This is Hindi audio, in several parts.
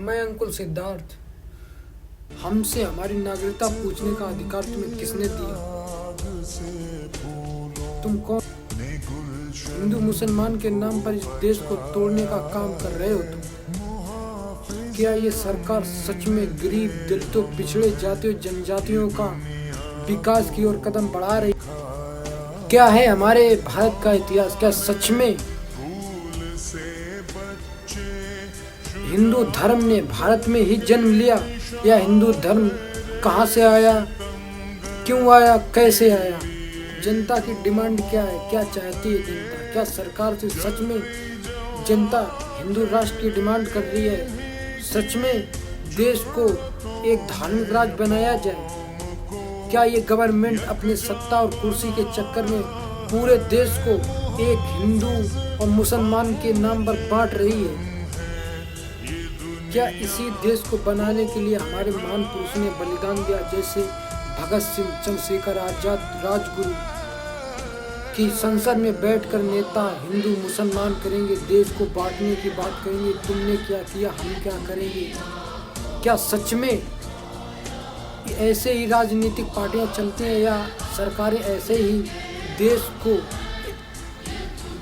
मैं अंकुल सिद्धार्थ। हमसे हमारी नागरिकता पूछने का अधिकार तुम्हें किसने दिया? तुम कौन? हिंदू मुसलमान के नाम पर इस देश को तोड़ने का काम कर रहे हो तुम। क्या ये सरकार सच में गरीब, दलितों, पिछड़े जातियों, जनजातियों का विकास की ओर कदम बढ़ा रही? क्या है हमारे भारत का इतिहास? क्या सच में हिंदू धर्म ने भारत में ही जन्म लिया, या हिंदू धर्म कहाँ से आया, क्यों आया, कैसे आया? जनता की डिमांड क्या है? क्या चाहती है जनता? क्या सरकार से सच में जनता हिंदू राष्ट्र की डिमांड कर रही है? सच में देश को एक धार्मिक राज्य बनाया जाए? क्या ये गवर्नमेंट अपने सत्ता और कुर्सी के चक्कर में पूरे देश को एक हिंदू और मुसलमान के नाम पर बांट रही है? क्या इसी देश को बनाने के लिए हमारे महान पुरुषों ने बलिदान दिया, जैसे भगत सिंह, चंद्रशेखर आजाद, राजगुरु की संसद में बैठकर नेता हिंदू मुसलमान करेंगे, देश को बांटने की बात करेंगे, तुमने क्या किया, हम क्या करेंगे? क्या सच में ऐसे ही राजनीतिक पार्टियां चलती हैं, या सरकारें ऐसे ही देश को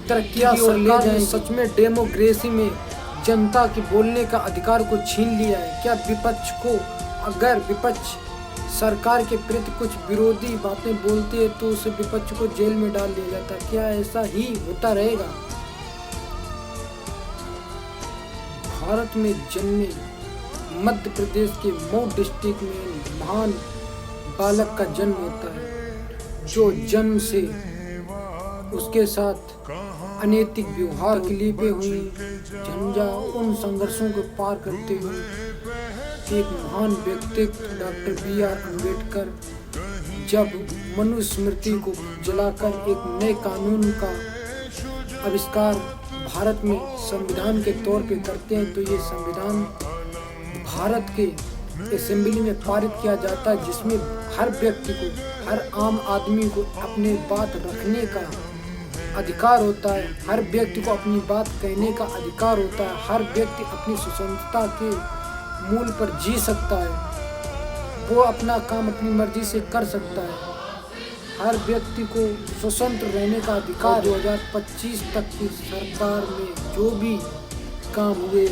तरक्की की ओर ले जाएं? सच में डेमोक्रेसी में जनता के बोलने का अधिकार को छीन लिया है? क्या विपक्ष को, अगर विपक्ष सरकार के प्रति कुछ विरोधी बातें बोलती है तो उसे विपक्ष को जेल में डाल दिया जाता है? क्या ऐसा ही होता रहेगा? भारत में जन्मे मध्य प्रदेश के मऊ डिस्ट्रिक्ट में महान बालक का जन्म होता है, जो जन्म से उसके साथ अनैतिक व्यवहार की लिपे हुई झंझा, उन संघर्षों को पार करते हुए एक महान व्यक्तित्व डॉक्टर B.R. अम्बेडकर जब मनुस्मृति को जलाकर एक नए कानून का आविष्कार भारत में संविधान के तौर पे करते हैं, तो ये संविधान भारत के असेंबली में पारित किया जाता है, जिसमें हर व्यक्ति को, हर आम आदमी को अपने बात रखने का अधिकार होता है, हर व्यक्ति को अपनी बात कहने का अधिकार होता है, हर व्यक्ति अपनी स्वतंत्रता के मूल पर जी सकता है, वो अपना काम अपनी मर्जी से कर सकता है, हर व्यक्ति को स्वतंत्र रहने का अधिकार। 2025 तक की सरकार में जो भी काम हुए,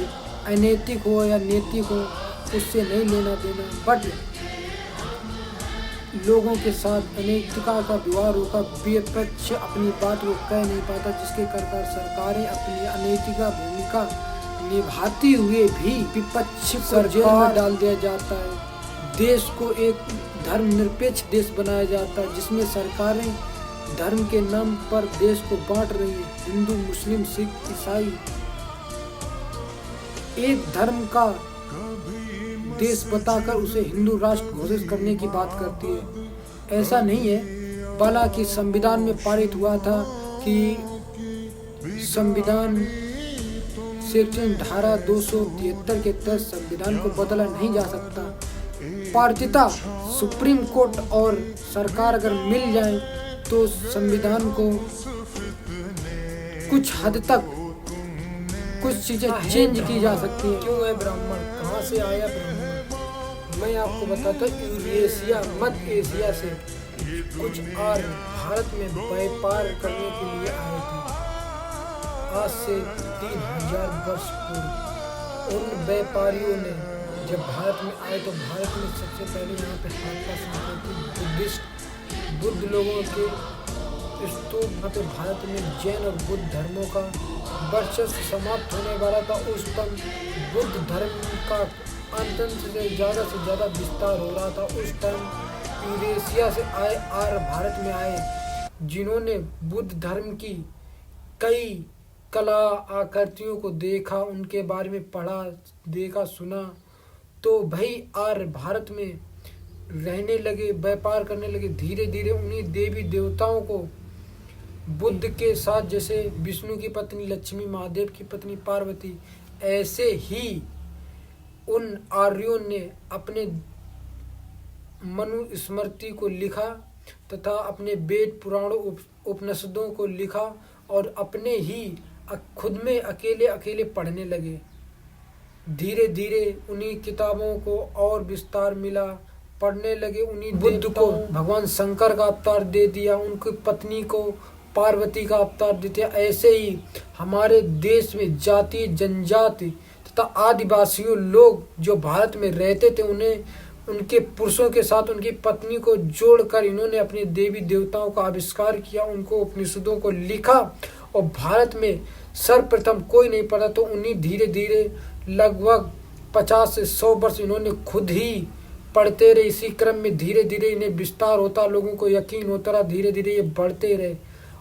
अनैतिक हो या नैतिक हो, उससे नहीं लेना देना, बट लोगों के साथ अनैतिकता का व्यवहार होगा। विपक्ष अपनी बात को कह नहीं पाता, जिसके कारण सरकारें अपनी अनैतिक भूमिका निभाते हुए भी विपक्ष को जेल में डाल दिया जाता है। देश को एक धर्मनिरपेक्ष देश बनाया जाता है, जिसमें सरकारें धर्म के नाम पर देश को बांट रही है। हिंदू, मुस्लिम, सिख, ईसाई एक धर्म का देश बताकर उसे हिंदू राष्ट्र घोषित करने की बात करती है। ऐसा नहीं है। हालांकि संविधान में पारित हुआ था कि संविधान सेक्शन धारा 273 के तहत संविधान को बदला नहीं जा सकता। पार्टिता सुप्रीम कोर्ट और सरकार अगर मिल जाए तो संविधान को कुछ हद तक कुछ चीजें चेंज की जा सकती हैं। क्यों है ब्राह्मण? कहाँ से आया ब्राह्मण? मैं आपको बताता हूँ, यूरेशिया, मध्य एशिया से कुछ आर्य भारत में व्यापार करने के लिए आए थे, आज से 3000 वर्ष पूर्व। उन व्यापारियों ने जब भारत में आए तो भारत में सबसे पहले यहाँ पे हड़प्पा संस्कृति, बुद्धिस्ट, बुद्ध लोगों के स्तूप, यहाँ पे भारत में जैन और बुद्ध धर्मों का वर्चस्व समाप्त होने वाला था। उस टाइम बुद्ध धर्म का अंतन से ज़्यादा विस्तार हो रहा था। उस टाइम यूरेशिया से आए आर्य भारत में आए, जिन्होंने बुद्ध धर्म की कई कला आकृतियों को देखा, उनके बारे में पढ़ा, देखा, सुना, तो भाई आर्य भारत में रहने लगे, व्यापार करने लगे। धीरे धीरे उन्हीं देवी देवताओं को बुद्ध के साथ, जैसे विष्णु की पत्नी लक्ष्मी, महादेव की पत्नी पार्वती, ऐसे ही उन आर्यों ने अपने मनुस्मृति को लिखा तथा अपने वेद पुराणों उपनिषदों को लिखा और अपने ही खुद में अकेले पढ़ने लगे। धीरे धीरे उन्हीं किताबों को और विस्तार मिला, पढ़ने लगे। उन्हीं बुद्ध को भगवान शंकर का अवतार दे दिया, उनकी पत्नी को पार्वती का अवतार दे दिया। ऐसे ही हमारे देश में जाति जनजाति तथा आदिवासियों लोग जो भारत में रहते थे, उन्हें उनके पुरुषों के साथ उनकी पत्नी को जोड़कर इन्होंने अपने देवी देवताओं का आविष्कार किया, उनको उपनिषदों को लिखा। और भारत में सर्वप्रथम कोई नहीं पढ़ा, तो उन्हीं धीरे धीरे लगभग 50 से 100 वर्ष इन्होंने खुद ही पढ़ते रहे। इसी क्रम में धीरे धीरे इन्हें विस्तार होता, लोगों को यकीन होता रहा, धीरे धीरे ये बढ़ते रहे।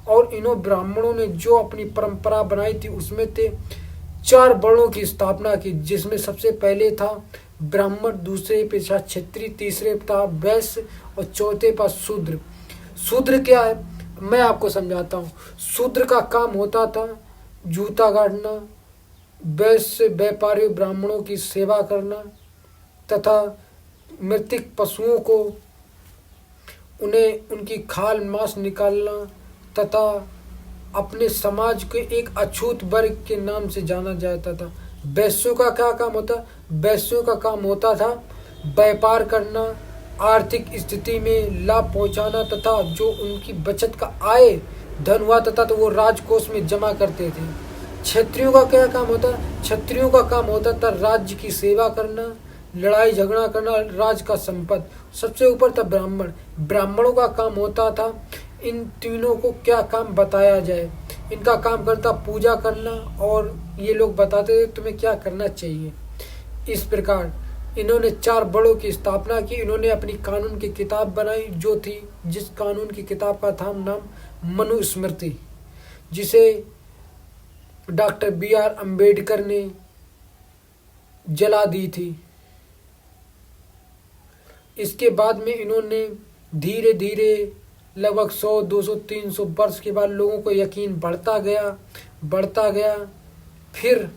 और इन्हों ब्राह्मणों ने जो अपनी परंपरा बनाई थी उसमें थे 4 वर्णों की स्थापना की, जिसमें सबसे पहले था ब्राह्मण, दूसरे पे था क्षत्रिय, तीसरे पे था वैश्य और चौथे पर शूद्र। शूद्र क्या है मैं आपको समझाता हूँ। शूद्र का काम होता था जूता गाड़ना, वैश्य व्यापारियों ब्राह्मणों की सेवा करना तथा मृतिक पशुओं को उन्हें उनकी खाल मांस निकालना तथा अपने समाज के एक अछूत वर्ग के नाम से जाना जाता था। वैश्यों का क्या काम होता? वैश्यों का काम होता था व्यापार करना, आर्थिक स्थिति में लाभ पहुंचाना तथा जो उनकी बचत का आय धन हुआ तथा तो वो राजकोष में जमा करते थे। क्षत्रियों का क्या काम होता? क्षत्रियों का काम होता था राज्य की सेवा करना, लड़ाई झगड़ा करना, राज का संपत्ति। सबसे ऊपर था ब्राह्मण। ब्राह्मणों का काम होता था, इन तीनों को क्या काम बताया जाए, इनका काम करता पूजा करना और ये लोग बताते थे तुम्हें क्या करना चाहिए। इस प्रकार इन्होंने 4 बड़ों की स्थापना की। इन्होंने अपनी कानून की किताब बनाई जो थी, जिस कानून की किताब का था नाम मनुस्मृति, जिसे डॉक्टर BR अम्बेडकर ने जला दी थी। इसके बाद में इन्होंने धीरे धीरे लगभग 100, 200, 300 वर्ष के बाद लोगों को यकीन बढ़ता गया। फिर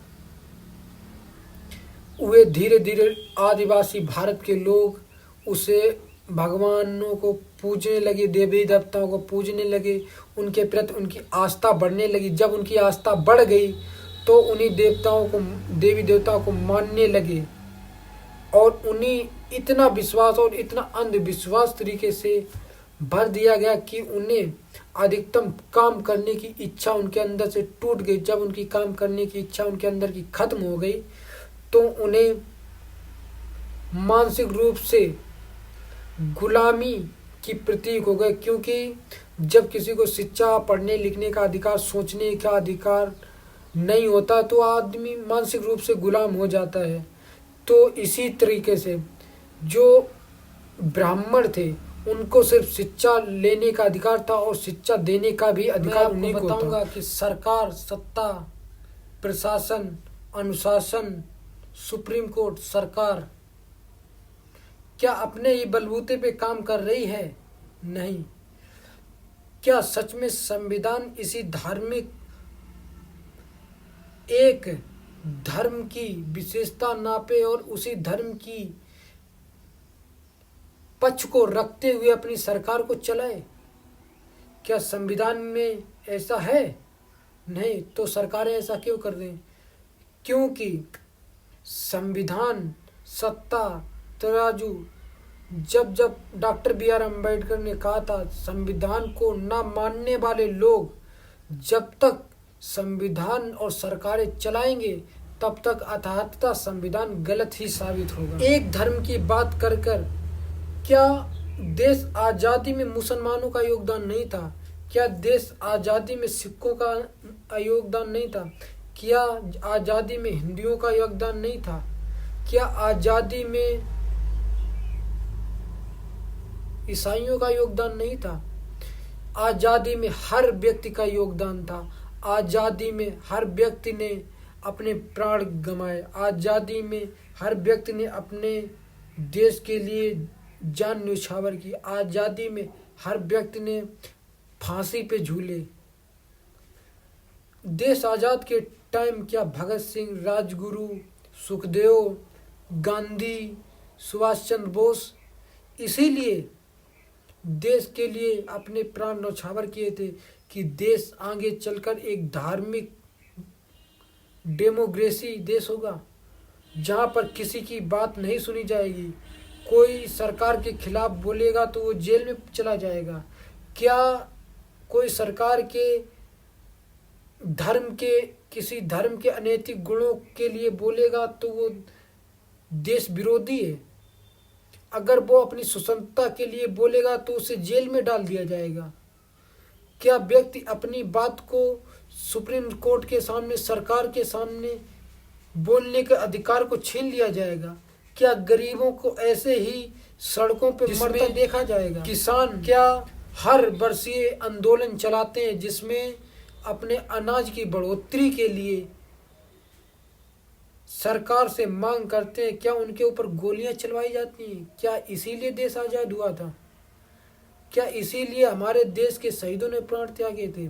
वे धीरे धीरे आदिवासी भारत के लोग उसे भगवानों को पूजने लगे, देवी देवताओं को पूजने लगे, उनके प्रति उनकी आस्था बढ़ने लगी। जब उनकी आस्था बढ़ गई तो उन्हीं देवताओं को, देवी देवताओं को मानने लगे और उन्हीं इतना विश्वास और इतना अंधविश्वास तरीके से भर दिया गया कि उन्हें अधिकतम काम करने की इच्छा उनके अंदर से टूट गई। जब उनकी काम करने की इच्छा उनके अंदर की खत्म हो गई तो उन्हें मानसिक रूप से गुलामी की प्रतीक हो गए, क्योंकि जब किसी को शिक्षा, पढ़ने लिखने का अधिकार, सोचने का अधिकार नहीं होता तो आदमी मानसिक रूप से गुलाम हो जाता है। तो इसी तरीके से जो ब्राह्मण थे उनको सिर्फ शिक्षा लेने का अधिकार था और शिक्षा देने का भी अधिकार उन्हीं को था। मैं बताऊंगा कि सरकार, सत्ता, प्रशासन, अनुशासन, सुप्रीम कोर्ट, सरकार क्या अपने ही बलबूते पे काम कर रही है? नहीं। क्या सच में संविधान इसी धार्मिक एक धर्म की विशेषता नापे और उसी धर्म की पक्ष को रखते हुए अपनी सरकार को चलाए? क्या संविधान में ऐसा है? नहीं। तो सरकारें ऐसा क्यों कर रही हैं? क्योंकि संविधान, सत्ता, तराजू, जब डॉक्टर BR अम्बेडकर ने कहा था संविधान को ना मानने वाले लोग जब तक संविधान और सरकारें चलाएंगे तब तक अथाहता संविधान गलत ही साबित होगा। एक धर्म की बात कर क्या देश आज़ादी में मुसलमानों का योगदान नहीं था? क्या देश आज़ादी में सिखों का योगदान नहीं था? क्या आज़ादी में हिंदुओं का योगदान नहीं था? क्या आज़ादी में ईसाइयों का योगदान नहीं था? आज़ादी में हर व्यक्ति का योगदान था। आज़ादी में हर व्यक्ति ने अपने प्राण गंवाए। आज़ादी में हर व्यक्ति ने अपने देश के लिए जान न्यौछावर की। आज़ादी में हर व्यक्ति ने फांसी पे झूले। देश आज़ाद के टाइम क्या भगत सिंह, राजगुरु, सुखदेव, गांधी, सुभाष चंद्र बोस इसीलिए देश के लिए अपने प्राण न्यौछावर किए थे कि देश आगे चलकर एक धार्मिक डेमोक्रेसी देश होगा। जहां पर किसी की बात नहीं सुनी जाएगी। कोई सरकार के खिलाफ बोलेगा तो वो जेल में चला जाएगा। क्या कोई सरकार के किसी धर्म के अनैतिक गुणों के लिए बोलेगा तो वो देश विरोधी है। अगर वो अपनी स्वतंत्रता के लिए बोलेगा तो उसे जेल में डाल दिया जाएगा। क्या व्यक्ति अपनी बात को सुप्रीम कोर्ट के सामने, सरकार के सामने बोलने के अधिकार को छीन लिया जाएगा? क्या गरीबों को ऐसे ही सड़कों पे मरते देखा जाएगा? किसान क्या हर वर्षीय आंदोलन चलाते हैं जिसमें अपने अनाज की बढ़ोतरी के लिए सरकार से मांग करते हैं? क्या उनके ऊपर गोलियां चलवाई जाती हैं? क्या इसीलिए देश आजाद हुआ था? क्या इसीलिए हमारे देश के शहीदों ने प्राण त्यागे थे?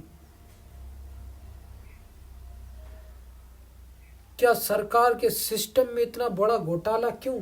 क्या सरकार के सिस्टम में इतना बड़ा घोटाला क्यों?